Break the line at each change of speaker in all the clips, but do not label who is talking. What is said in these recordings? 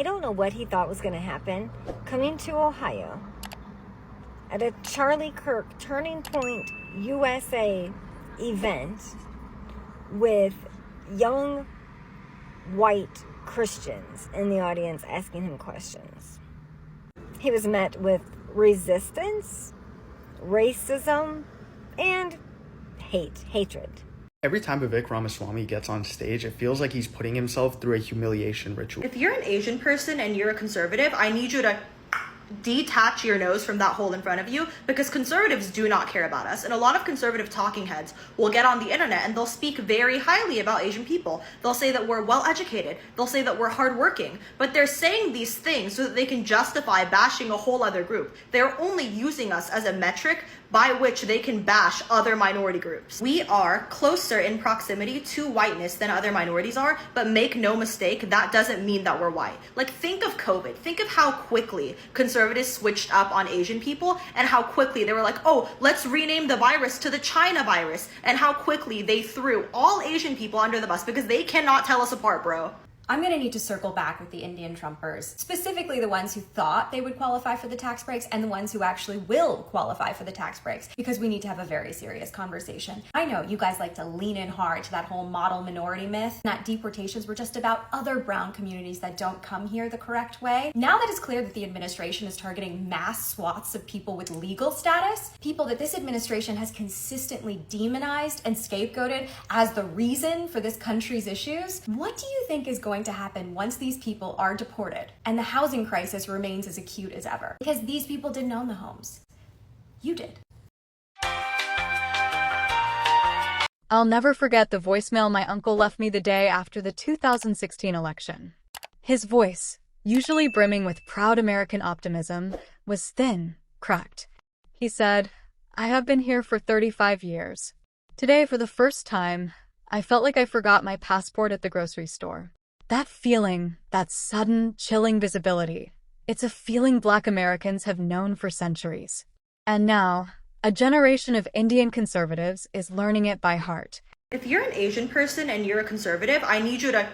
I don't know what he thought was going to happen coming to Ohio at a Charlie Kirk Turning Point USA event with young white Christians in the audience asking him questions. He was met with resistance, racism, and hatred.
Every time Vivek Ramaswamy gets on stage, it feels like he's putting himself through a humiliation ritual.
If you're an Asian person and you're a conservative, I need you to detach your nose from that hole in front of you, because conservatives do not care about us. And a lot of conservative talking heads will get on the internet and they'll speak very highly about Asian people. They'll say that we're well educated. They'll say that we're hardworking. But they're saying these things so that they can justify bashing a whole other group. They're only using us as a metric by which they can bash other minority groups. We are closer in proximity to whiteness than other minorities are, but make no mistake, that doesn't mean that we're white. Like, think of COVID. Think of how quickly conservatives switched up on Asian people, and how quickly they were like, oh, let's rename the virus to the China virus, and how quickly they threw all Asian people under the bus because they cannot tell us apart, bro.
I'm going to need to circle back with the Indian Trumpers, specifically the ones who thought they would qualify for the tax breaks and the ones who actually will qualify for the tax breaks, because we need to have a very serious conversation. I know you guys like to lean in hard to that whole model minority myth, that deportations were just about other brown communities that don't come here the correct way. Now that it's clear that the administration is targeting mass swaths of people with legal status, people that this administration has consistently demonized and scapegoated as the reason for this country's issues, what do you think is going to happen once these people are deported and the housing crisis remains as acute as ever? Because these people didn't own the homes. You did.
I'll never forget the voicemail my uncle left me the day after the 2016 election. His voice, usually brimming with proud American optimism, was thin, cracked. He said, "I have been here for 35 years. Today, for the first time, I felt like I forgot my passport at the grocery store." That feeling, that sudden, chilling visibility, it's a feeling Black Americans have known for centuries. And now, a generation of Indian conservatives is learning it by heart.
If you're an Asian person and you're a conservative, I need you to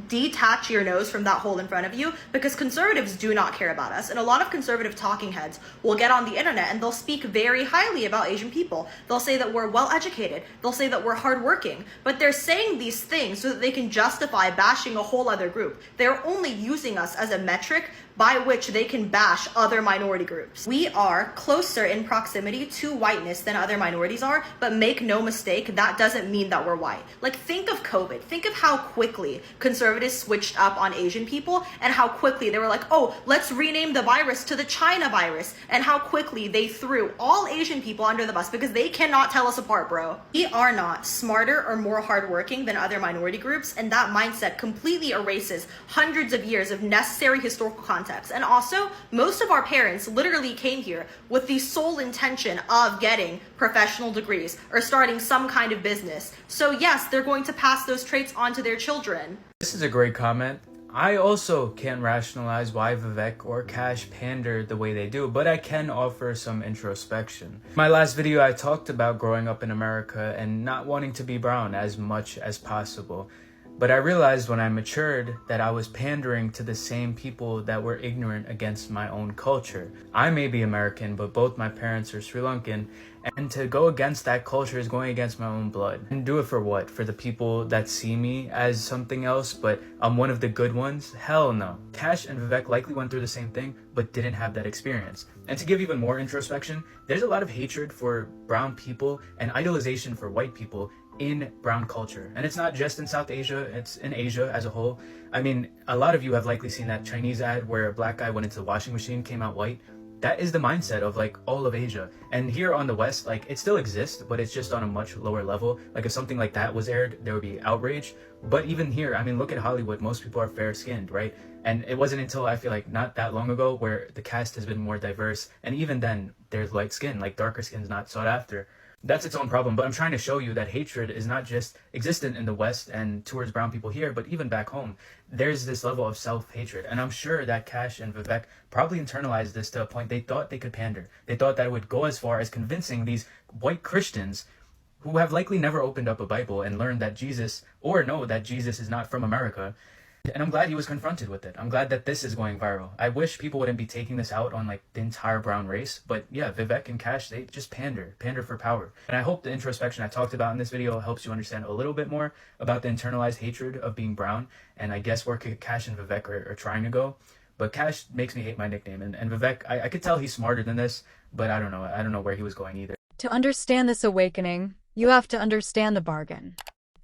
detach your nose from that hole in front of you, because conservatives do not care about us. And a lot of conservative talking heads will get on the internet and they'll speak very highly about Asian people. They'll say that we're well educated. They'll say that we're hardworking. But they're saying these things so that they can justify bashing a whole other group. They're only using us as a metric by which they can bash other minority groups. We are closer in proximity to whiteness than other minorities are, but make no mistake, that doesn't mean that we're white. Like, think of COVID. Think of how quickly conservatives switched up on Asian people, and how quickly they were like, oh, let's rename the virus to the China virus, and how quickly they threw all Asian people under the bus because they cannot tell us apart, bro. We are not smarter or more hardworking than other minority groups, and that mindset completely erases hundreds of years of necessary historical context. And also, most of our parents literally came here with the sole intention of getting professional degrees or starting some kind of business. So yes, they're going to pass those traits on to their children.
This is a great comment. I also can't rationalize why Vivek or Cash pander the way they do, but I can offer some introspection. In my last video, I talked about growing up in America and not wanting to be brown as much as possible. But I realized when I matured that I was pandering to the same people that were ignorant against my own culture. I may be American, but both my parents are Sri Lankan, and to go against that culture is going against my own blood. And do it for what? For the people that see me as something else, but I'm one of the good ones? Hell no. Cash and Vivek likely went through the same thing, but didn't have that experience. And to give even more introspection, there's a lot of hatred for brown people and idolization for white people in brown culture. And it's not just in South Asia, it's in Asia as a whole. I mean, a lot of you have likely seen that Chinese ad where a black guy went into the washing machine, came out white. That is the mindset of like all of Asia. And here on the West, like it still exists, but it's just on a much lower level. Like if something like that was aired, there would be outrage. But even here, I mean, look at Hollywood. Most people are fair skinned, right? And it wasn't until I feel like not that long ago where the cast has been more diverse. And even then there's light skin, like darker skin is not sought after. That's its own problem, but I'm trying to show you that hatred is not just existent in the West and towards brown people here, but even back home. There's this level of self-hatred, and I'm sure that Cash and Vivek probably internalized this to a point they thought they could pander. They thought that it would go as far as convincing these white Christians who have likely never opened up a Bible and learned that Jesus, or know that Jesus is not from America. And I'm glad he was confronted with it. I'm glad that this is going viral. I wish people wouldn't be taking this out on like the entire brown race. But yeah, Vivek and Cash, they just pander for power. And I hope the introspection I talked about in this video helps you understand a little bit more about the internalized hatred of being brown. And I guess where Cash and Vivek are trying to go. But Cash makes me hate my nickname. And Vivek, I could tell he's smarter than this, but I don't know. I don't know where he was going either.
To understand this awakening, you have to understand the bargain.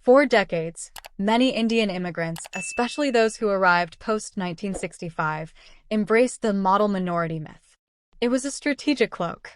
For decades, many Indian immigrants, especially those who arrived post-1965, embraced the model minority myth. It was a strategic cloak.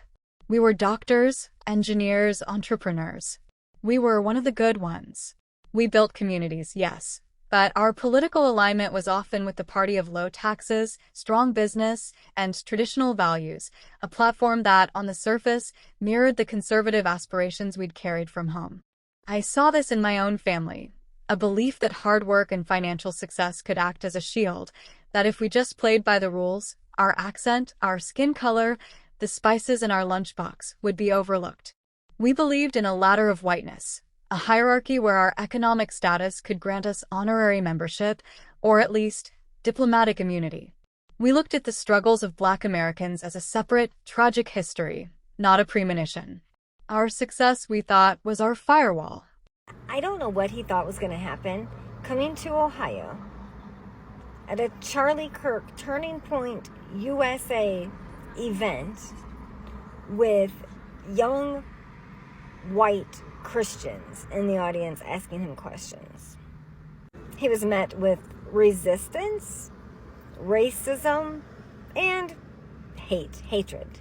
We were doctors, engineers, entrepreneurs. We were one of the good ones. We built communities, yes, but our political alignment was often with the party of low taxes, strong business, and traditional values, a platform that, on the surface, mirrored the conservative aspirations we'd carried from home. I saw this in my own family, a belief that hard work and financial success could act as a shield, that if we just played by the rules, our accent, our skin color, the spices in our lunchbox would be overlooked. We believed in a ladder of whiteness, a hierarchy where our economic status could grant us honorary membership, or at least diplomatic immunity. We looked at the struggles of Black Americans as a separate, tragic history, not a premonition. Our success, we thought, was our firewall.
I don't know what he thought was going to happen coming to Ohio at a Charlie Kirk Turning Point USA event with young white Christians in the audience asking him questions. He was met with resistance, racism, and hatred.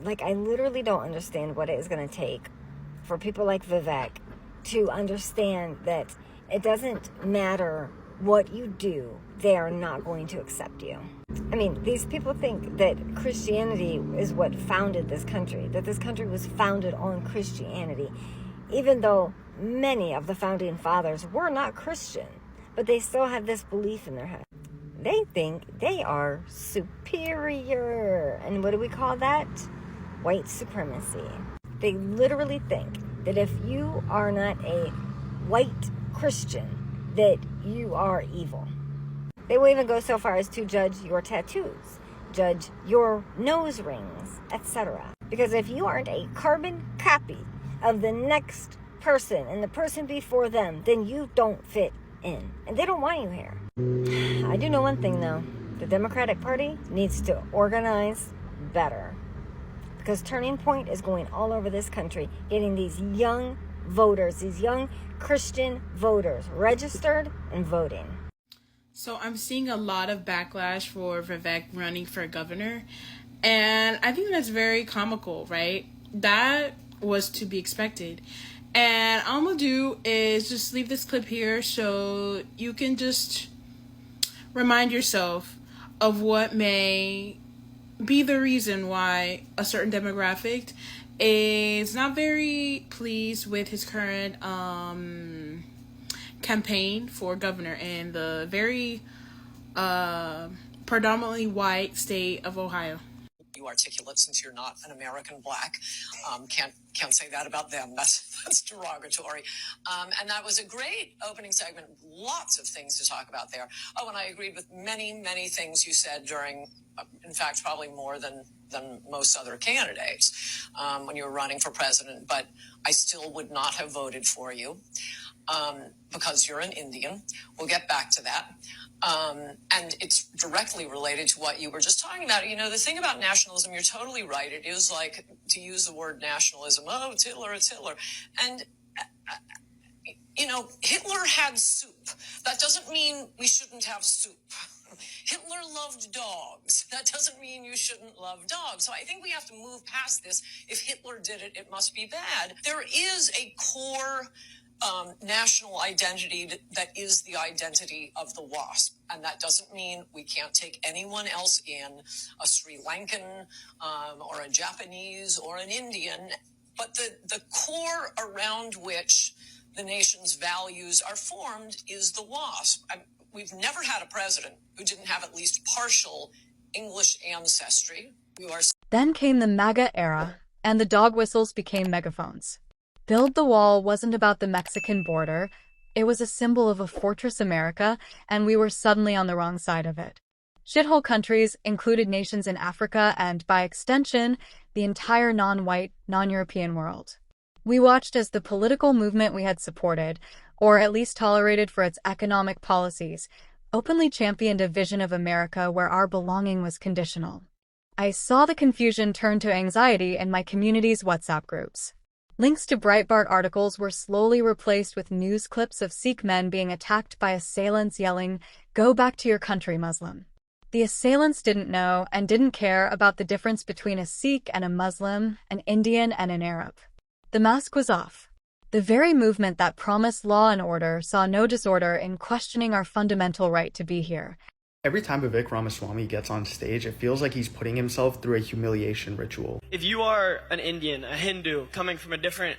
Like, I literally don't understand what it is going to take for people like Vivek to understand that it doesn't matter what you do, they are not going to accept you. I mean, these people think that Christianity is what founded this country, that this country was founded on Christianity, even though many of the founding fathers were not Christian, but they still have this belief in their head. They think they are superior. And what do we call that? White supremacy. They literally think that if you are not a white Christian, that you are evil. They will even go so far as to judge your tattoos, judge your nose rings, etc. Because if you aren't a carbon copy of the next person and the person before them, then you don't fit in. And they don't want you here. I do know one thing though. The Democratic Party needs to organize better. Because Turning Point is going all over this country, getting these young voters, these young Christian voters registered and voting.
So I'm seeing a lot of backlash for Vivek running for governor. And I think that's very comical, right? That was to be expected. And all I'm going to do is just leave this clip here so you can just remind yourself of what may be the reason why a certain demographic is not very pleased with his current campaign for governor in the very predominantly white state of Ohio.
You articulate, since you're not an American Black, can't say that about them. That's derogatory. And that was a great opening segment. Lots of things to talk about there. Oh, and I agreed with many things you said during, in fact, probably more than most other candidates when you were running for president. But I still would not have voted for you because you're an Indian. We'll get back to that. And it's directly related to what you were just talking about. You know, the thing about nationalism, you're totally right. It is like, to use the word nationalism, oh, it's Hitler, it's Hitler. And, you know, Hitler had soup. That doesn't mean we shouldn't have soup. Hitler loved dogs. That doesn't mean you shouldn't love dogs. So I think we have to move past this. If Hitler did it, it must be bad. There is a core national identity that is the identity of the WASP. And that doesn't mean we can't take anyone else in, a Sri Lankan or a Japanese or an Indian. But the core around which the nation's values are formed is the WASP. We've never had a president who didn't have at least partial English ancestry.
Then came the MAGA era, and the dog whistles became megaphones. Build the Wall wasn't about the Mexican border, It was a symbol of a fortress America, and we were suddenly on the wrong side of it. Shithole countries included nations in Africa and, by extension, the entire non-white, non-European world. We watched as the political movement we had supported, or at least tolerated for its economic policies, openly championed a vision of America where our belonging was conditional. I saw the confusion turn to anxiety in my community's WhatsApp groups. Links to Breitbart articles were slowly replaced with news clips of Sikh men being attacked by assailants yelling, "Go back to your country, Muslim." The assailants didn't know and didn't care about the difference between a Sikh and a Muslim, an Indian and an Arab. The mask was off. The very movement that promised law and order saw no disorder in questioning our fundamental right to be here.
Every time Vivek Ramaswamy gets on stage, it feels like he's putting himself through a humiliation ritual.
If you are an Indian, a Hindu, coming from a different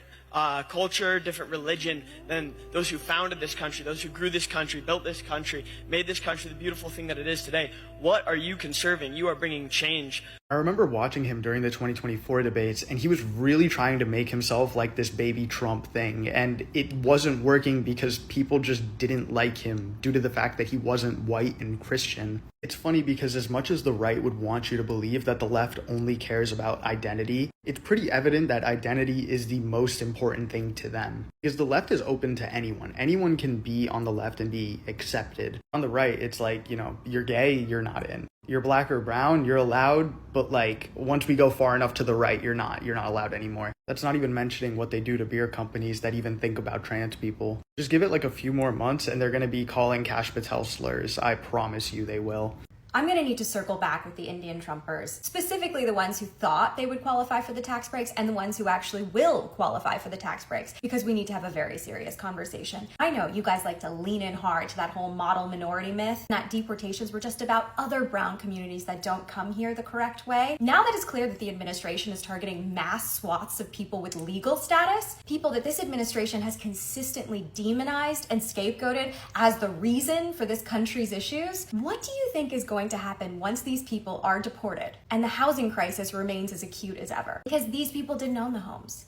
culture, different religion than those who founded this country, those who grew this country, built this country, made this country the beautiful thing that it is today, what are you conserving? You are bringing change.
I remember watching him during the 2024 debates, and he was really trying to make himself like this baby Trump thing, and it wasn't working because people just didn't like him due to the fact that he wasn't white and Christian. It's funny because as much as the right would want you to believe that the left only cares about identity, it's pretty evident that identity is the most important thing to them. Because the left is open to anyone. Anyone can be on the left and be accepted. On the right, it's like, you're gay, you're not in. You're black or brown, you're allowed, but once we go far enough to the right, you're not allowed anymore. That's not even mentioning what they do to beer companies that even think about trans people. Just give it a few more months and they're gonna be calling Kash Patel slurs. I promise you they will.
I'm going to need to circle back with the Indian Trumpers, specifically the ones who thought they would qualify for the tax breaks and the ones who actually will qualify for the tax breaks, because we need to have a very serious conversation. I know you guys like to lean in hard to that whole model minority myth, that deportations were just about other brown communities that don't come here the correct way. Now that it's clear that the administration is targeting mass swaths of people with legal status, people that this administration has consistently demonized and scapegoated as the reason for this country's issues, what do you think is going to happen once these people are deported and the housing crisis remains as acute as ever? Because these people didn't own the homes.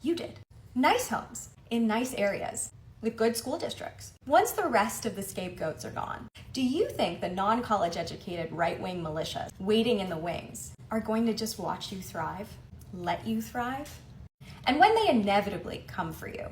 You did. Nice homes in nice areas with good school districts. Once the rest of the scapegoats are gone, do you think the non-college educated right-wing militias waiting in the wings are going to just watch you thrive, let you thrive? And when they inevitably come for you,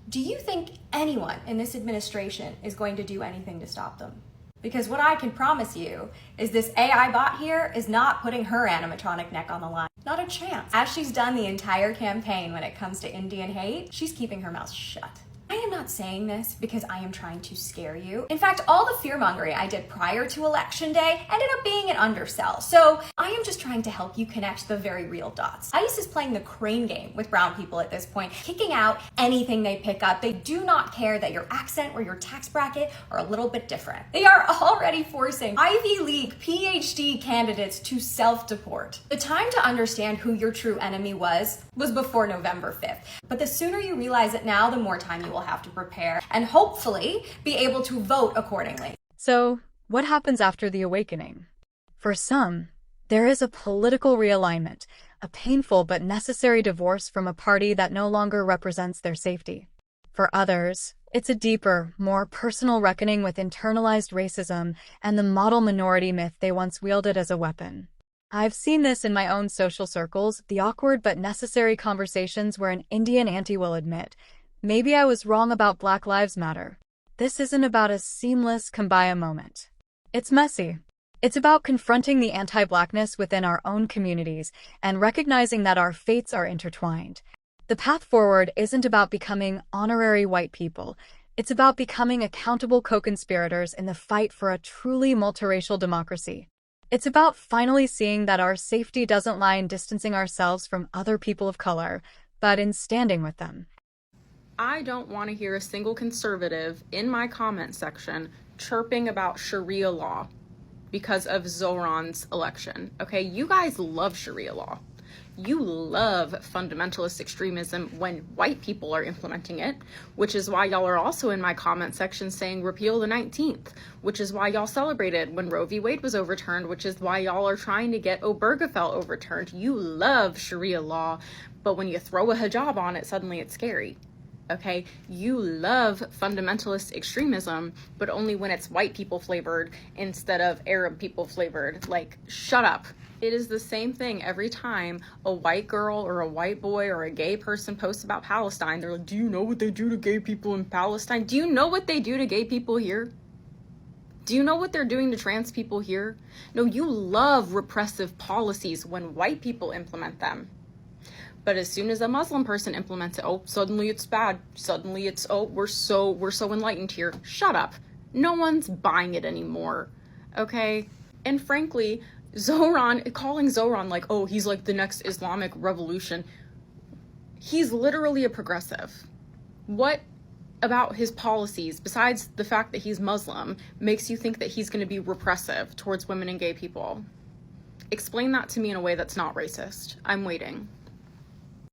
do you think anyone in this administration is going to do anything to stop them? Because what I can promise you is this AI bot here is not putting her animatronic neck on the line. Not a chance. As she's done the entire campaign when it comes to Indian hate, she's keeping her mouth shut. I am not saying this because I am trying to scare you. In fact, all the fear-mongering I did prior to Election Day ended up being an undersell. So I am just trying to help you connect the very real dots. ICE is playing the crane game with brown people at this point, kicking out anything they pick up. They do not care that your accent or your tax bracket are a little bit different. They are already forcing Ivy League PhD candidates to self-deport. The time to understand who your true enemy was before November 5th. But the sooner you realize it now, the more time you will have to prepare and hopefully be able to vote accordingly.
So, what happens after the awakening? For some, there is a political realignment, a painful but necessary divorce from a party that no longer represents their safety. For others, it's a deeper, more personal reckoning with internalized racism and the model minority myth they once wielded as a weapon. I've seen this in my own social circles, the awkward but necessary conversations where an Indian auntie will admit, "Maybe I was wrong about Black Lives Matter." This isn't about a seamless kumbaya moment. It's messy. It's about confronting the anti-Blackness within our own communities and recognizing that our fates are intertwined. The path forward isn't about becoming honorary white people. It's about becoming accountable co-conspirators in the fight for a truly multiracial democracy. It's about finally seeing that our safety doesn't lie in distancing ourselves from other people of color, but in standing with them.
I don't want to hear a single conservative in my comment section chirping about Sharia law because of Zoran's election. Okay, you guys love Sharia law. You love fundamentalist extremism when white people are implementing it, which is why y'all are also in my comment section saying repeal the 19th, which is why y'all celebrated when Roe v. Wade was overturned, which is why y'all are trying to get Obergefell overturned. You love Sharia law, but when you throw a hijab on it, suddenly it's scary. Okay, you love fundamentalist extremism, but only when it's white people flavored instead of Arab people flavored. Like, shut up. It is the same thing every time a white girl or a white boy or a gay person posts about Palestine. They're like, do you know what they do to gay people in Palestine? Do you know what they do to gay people here? Do you know what they're doing to trans people here? No, you love repressive policies when white people implement them. But as soon as a Muslim person implements it, oh, suddenly it's bad. Suddenly it's, oh, we're so enlightened here. Shut up. No one's buying it anymore. Okay? And frankly, calling Zoran like, oh, he's like the next Islamic revolution. He's literally a progressive. What about his policies, besides the fact that he's Muslim, makes you think that he's going to be repressive towards women and gay people? Explain that to me in a way that's not racist. I'm waiting.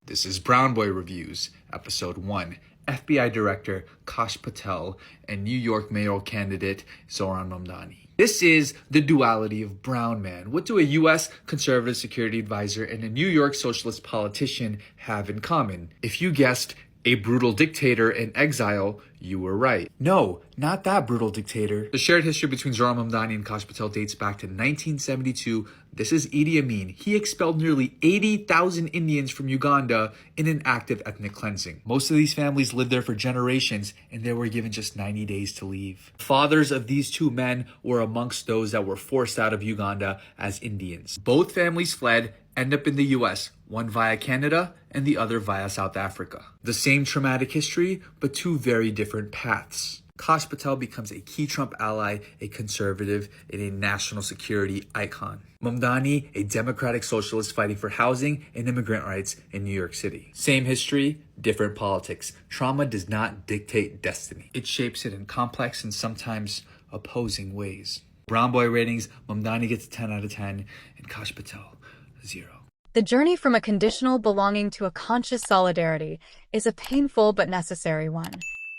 This is Brown Boy Reviews, Episode 1. FBI Director Kash Patel and New York mayoral candidate Zoran Mamdani. This is the duality of brown man. What do a U.S. conservative security advisor and a New York socialist politician have in common? If you guessed a brutal dictator in exile, you were right. No, not that brutal dictator. The shared history between Zoran Mamdani and Kash Patel dates back to 1972. This is Idi Amin. He expelled nearly 80,000 Indians from Uganda in an act of ethnic cleansing. Most of these families lived there for generations, and they were given just 90 days to leave. Fathers of these two men were amongst those that were forced out of Uganda as Indians. Both families fled, end up in the US, one via Canada and the other via South Africa. The same traumatic history, but two very different paths. Kash Patel becomes a key Trump ally, a conservative, and a national security icon. Mamdani, a democratic socialist fighting for housing and immigrant rights in New York City. Same history, different politics. Trauma does not dictate destiny. It shapes it in complex and sometimes opposing ways. Brown Boy ratings, Mamdani gets a 10 out of 10, and Kash Patel, 0.
The journey from a conditional belonging to a conscious solidarity is a painful but necessary one.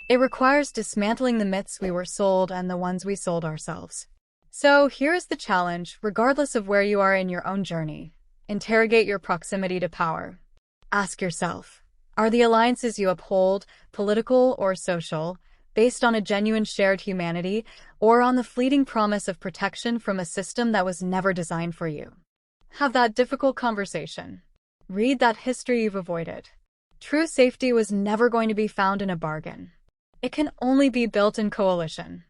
It requires dismantling the myths we were sold and the ones we sold ourselves. So here is the challenge, regardless of where you are in your own journey. Interrogate your proximity to power. Ask yourself, are the alliances you uphold, political or social, based on a genuine shared humanity, or on the fleeting promise of protection from a system that was never designed for you? Have that difficult conversation. Read that history you've avoided. True safety was never going to be found in a bargain. It can only be built in coalition.